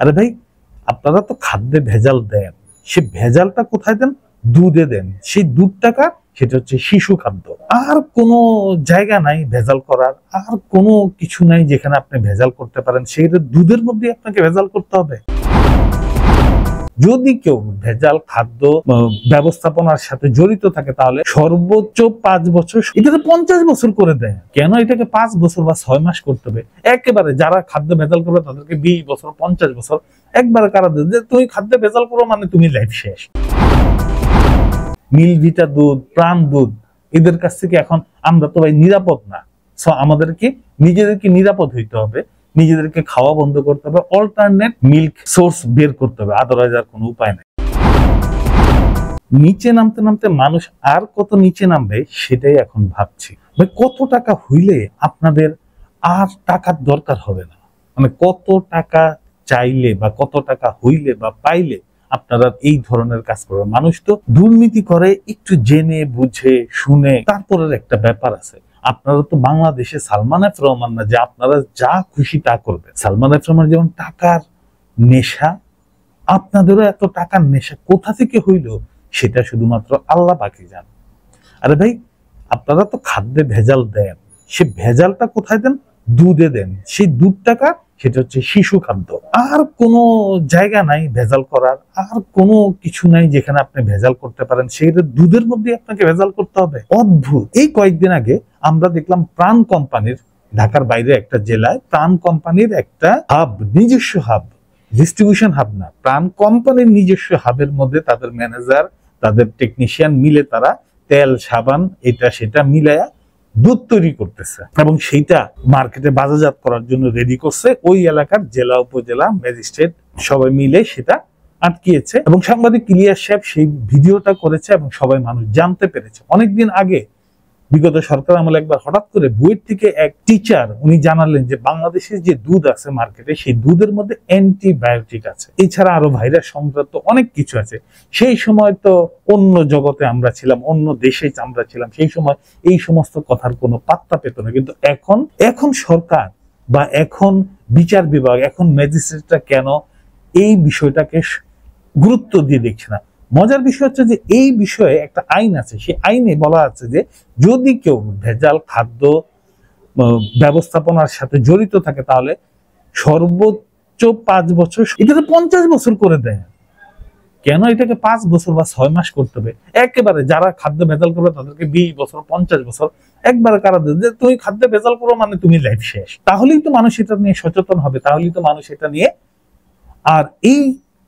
আরে ভাই, আপনারা তো খাদ্যে ভেজাল দেন, সে ভেজালটা কোথায় দেন? দুধে দেন। সেই দুধটাকা সেটা হচ্ছে শিশু খাদ্য। আর কোনো জায়গা নাই ভেজাল করার, আর কোনো কিছু নাই যেখানে আপনি ভেজাল করতে পারেন। সেটা দুধের মধ্যে আপনাকে ভেজাল করতে হবে। যদি কেউ ভেজাল খাদ্য ব্যবস্থাপনার সাথে জড়িত থাকে তাহলে সর্বোচ্চ 5 বছর, এটাকে 50 বছর করে দেয়। কেন এটাকে 5 বছর বা 6 মাস করতে হবে? একেবারে যারা খাদ্য ভেজাল করবে তাদেরকে 20 বছর 50 বছর একবারে কারা দেবে যে তুমি খাদ্য ভেজাল করো মানে তুমি লাইফ শেষ। মিলভিটা দুধ, প্রাণ দুধ, এদের কাছ থেকে এখন আমরা তো ভাই নিরাপদ না। সো আমাদেরকে নিজেদেরকে নিরাপদ হইতে হবে, নিজেদেরকে খাওয়া বন্ধ করতে হবে, অল্টারনেট মিল্ক সোর্স বের করতে হবে, আদারওয়াইজ আর কোনো উপায় নেই। নিচে নামতে নামতে মানুষ আর কত নিচে নামবে সেটাই এখন ভাবছি। ভাই কত টাকা হইলে আপনাদের আর টাকার দরকার হবে না? মানে কত টাকা চাইলে বা কত টাকা হইলে বা পাইলে আপনারা এই ধরনের কাজ করবেন? মানুষ তো দুর্নীতি করে একটু জেনে বুঝে শুনে, তারপরের একটা ব্যাপার আছে। আপনারা তো বাংলাদেশে সালমান এফ রহমান না যে আপনারা যা খুশি তা করবেন। সালমান এফ রহমান যেমন টাকার নেশা, আপনাদেরও এত টাকার নেশা কোথা থেকে হইল সেটা শুধুমাত্র আল্লাহ পাকই জানেন। আরে ভাই, আপনারা তো খাদ্যে ভেজাল দেন, সে ভেজালটা কোথায় দেন? দুধে দেন। সেই দুধটাকা সেটা হচ্ছে শিশু খাদ্য। আর কোনো জায়গা নাই ভেজাল করার, আর কোনো কিছু নাই যেখানে আপনি ভেজাল করতে পারেন। সেটা দুধের মধ্যে আপনাকে ভেজাল করতে হবে। অদ্ভুত। এই কয়েকদিন আগে আমরা দেখলাম প্রাণ কোম্পানির, ঢাকার বাইরে একটা জেলায় প্রাণ কোম্পানির একটা হাব, নিজস্ব হাব, ডিস্ট্রিবিউশন হাব না, প্রাণ কোম্পানির নিজস্ব হাবের মধ্যে তাদের ম্যানেজার, তাদের টেকনিশিয়ান মিলে তারা তেল, সাবান, এটা সেটা মিলায়া দুধ তৈরি করতেছে এবং সেইটা মার্কেটে বাজারজাত করার জন্য রেডি করছে। ওই এলাকার জেলা, উপজেলা, ম্যাজিস্ট্রেট সবাই মিলে সেটা আটকিয়েছে এবং সাংবাদিক ইলিয়াস সাহেব সেই ভিডিওটা করেছে এবং সবাই মানুষ জানতে পেরেছে। অনেকদিন আগে বিগত সরকার আমলে একবার হঠাৎ করে বুয়েট থেকে এক টিচার উনি জানালেন যে বাংলাদেশের যে দুধ আছে মার্কেটে, সেই দুধের মধ্যে অ্যান্টিবায়োটিক আছে, এছাড়া আরো ভাইরাস সংক্রান্ত অনেক কিছু আছে। সেই সময় তো অন্য জগতে আমরা ছিলাম, অন্য দেশে আমরা ছিলাম, সেই সময় এই সমস্ত কথার কোনো পাত্তা পেত না। কিন্তু এখন সরকার বা এখন বিচার বিভাগ, এখন ম্যাজিস্ট্রেটরা কেন এই বিষয়টাকে গুরুত্ব দিয়ে দেখছে না? মজার বিষয় হচ্ছে যে এই বিষয়ে একটা আইন আছে, সেই আইনে বলা আছে যে যদি কেউ ভেজাল খাদ্য ব্যবস্থাপনার সাথে জড়িত থাকে তাহলে সর্বোচ্চ 5 বছর, এটাকে 50 বছর করে দেয়। কেন এটাকে 5 বছর বা 6 মাস করতে হবে? একেবারে যারা খাদ্য ভেজাল করবে তাদেরকে 20 বছর 50 বছর একবারে কারা দেবে যে তুমি খাদ্য ভেজাল করো মানে তুমি লাইফ শেষ। তাহলেই তো মানুষ এটা নিয়ে সচেতন হবে, তাহলেই তো মানুষ এটা নিয়ে আর এই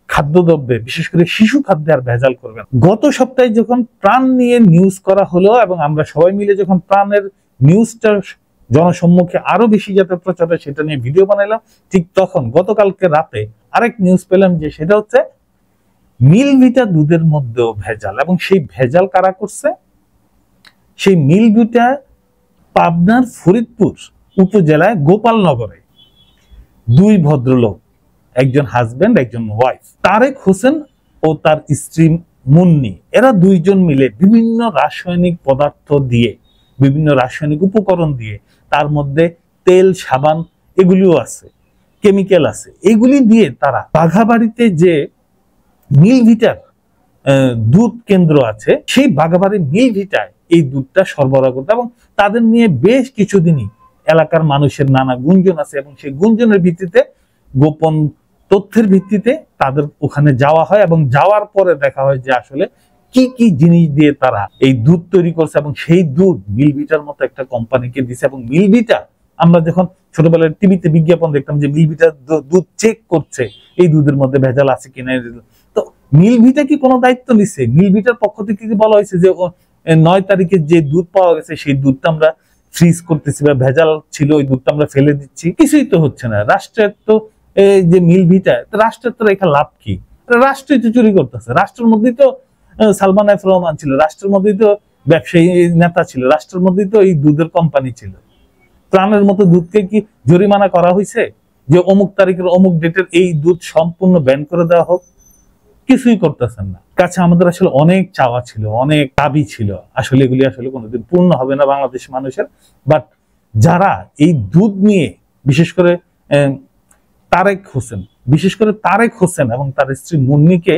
খাদ্যদ্রব্যে, বিশেষ করে শিশু খাদ্যে আর ভেজাল করবেন। গত সপ্তাহে যখন প্রাণ নিয়ে নিউজ করা হলো এবং আমরা সবাই মিলে যখন প্রাণের নিউজটা জনসম্মুখে আরো বেশি যাতে প্রচার হয় সেটা নিয়ে ভিডিও বানাইলাম, ঠিক তখন গতকালকে রাতে আরেক নিউজ পেলাম যে সেটা হচ্ছে মিলভিটা দুধের মধ্যেও ভেজাল। এবং সেই ভেজাল কারা করছে? সেই মিলভিটা পাবনার ফরিদপুর উপজেলায় গোপালনগরে দুই ভদ্রলোক, একজন হাজবেন্ড একজন ওয়াইফ, তারেক হোসেন ও তার স্ত্রী মুন্নি, এরা দুইজন মিলে বিভিন্ন রাসায়নিক পদার্থ দিয়ে, বিভিন্ন রাসায়নিক উপকরণ দিয়ে, তার মধ্যে তেল, সাবান এগুলিও আছে, কেমিক্যাল আছে, এগুলি দিয়ে তারা বাঘাবাড়িতে যে মিলভিটার দুধ কেন্দ্র আছে সেই বাঘাবাড়ি মিলভিটায় এই দুধটা সরবরাহ করতে, এবং তাদের নিয়ে বেশ কিছুদিনই এলাকার মানুষের নানা গুঞ্জন আছে এবং সেই গুঞ্জনের ভিত্তিতে, গোপন তথ্যের ভিত্তিতে তাদের ওখানে যাওয়া হয় এবং যাওয়ার পরে দেখা হয় যে আসলে কি কি জিনিস দিয়ে তারা এই দুধ তৈরি করছে এবং সেই দুধ মিলভিটার মতো একটা কোম্পানিকে দিছে। এবং মিলভিটা, আমরা যখন ছোটবেলায় টিভিতে বিজ্ঞাপন দেখতাম যে মিলভিটার দুধ চেক করছে এই দুধের মধ্যে ভেজাল আছে কিনা, তো মিলভিটা কি কোনো দায়িত্ব নিচ্ছে? মিলভিটার পক্ষ থেকে কি বলা হয়েছে যে 9 তারিখে যে দুধ পাওয়া গেছে সেই দুধটা আমরা ফ্রিজ করতেছি বা ভেজাল ছিল ওই দুধটা আমরা ফেলে দিচ্ছি? কিছুই তো হচ্ছে না। রাষ্ট্রের তো এই যে মিলভিটা, রাষ্ট্রের তো রেখা লাভ কি? রাষ্ট্রই তো চুরি করতেছে। রাষ্ট্রের মধ্যেই তো সালমান এফ রহমান ছিল, রাষ্ট্রের মধ্যেই তো ব্যবসায়ী নেতা ছিল, রাষ্ট্রের মধ্যেই তো এই দুধের কোম্পানি ছিল। প্রাণের মতো দুধকে কি জরিমানা করা হয়েছে যে অমুক তারিখের অমুক ডেটের এই দুধ সম্পূর্ণ ব্যান করে দেওয়া হোক? কিছুই করতেছেন না। কাছে আমাদের আসলে অনেক চাওয়া ছিল, অনেক দাবি ছিল, আসলে এগুলি আসলে কোনোদিন পূর্ণ হবে না বাংলাদেশ মানুষের। বাট যারা এই দুধ নিয়ে, বিশেষ করে তারেক হোসেন, বিশেষ করে তারেক হোসেন এবং তার স্ত্রী মুন্নিকে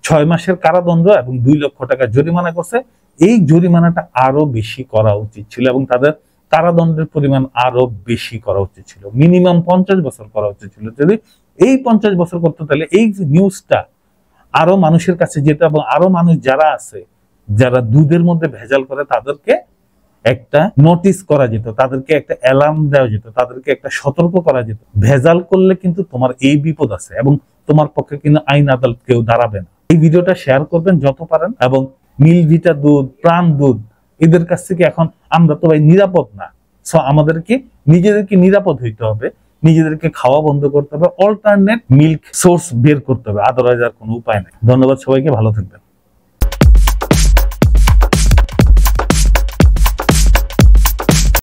6 মাসের কারাদণ্ড এবং 2 লক্ষ টাকা জরিমানা করছে। এই জরিমানাটা আরো বেশি করা উচিত ছিল এবং তাদের কারাদণ্ডের পরিমাণ আরো বেশি করা উচিত ছিল, মিনিমাম 50 বছর করা উচিত ছিল। যদি এই 50 বছর করতে, তাহলে এই নিউজটা আরো মানুষের কাছে যেত এবং আরো মানুষ যারা আছে, যারা দুধের মধ্যে ভেজাল করে, তাদেরকে একটা নোটিস করা যেত, তাদেরকে একটা অ্যালার্ম দেওয়া যেত, তাদেরকে একটা সতর্ক করা যেত। ভেজাল করলে কিন্তু তোমার এই বিপদ আছে এবং তোমার পক্ষে কিন্তু আইন আদালত কেউ দাঁড়াবে না। এই ভিডিওটা শেয়ার করবেন যত পারেন, এবং মিলভিটা দুধ, প্রাণ দুধ, এদের কাছ থেকে এখন আমরা তো ভাই নিরাপদ না। সো আমাদেরকে নিজেদেরকে নিরাপদ হইতে হবে, নিজেদেরকে খাওয়া বন্ধ করতে হবে, অল্টারনেট মিল্ক সোর্স বের করতে হবে, আদারওয়াইজ আর কোনো উপায় নেই। ধন্যবাদ সবাইকে, ভালো থাকবেন।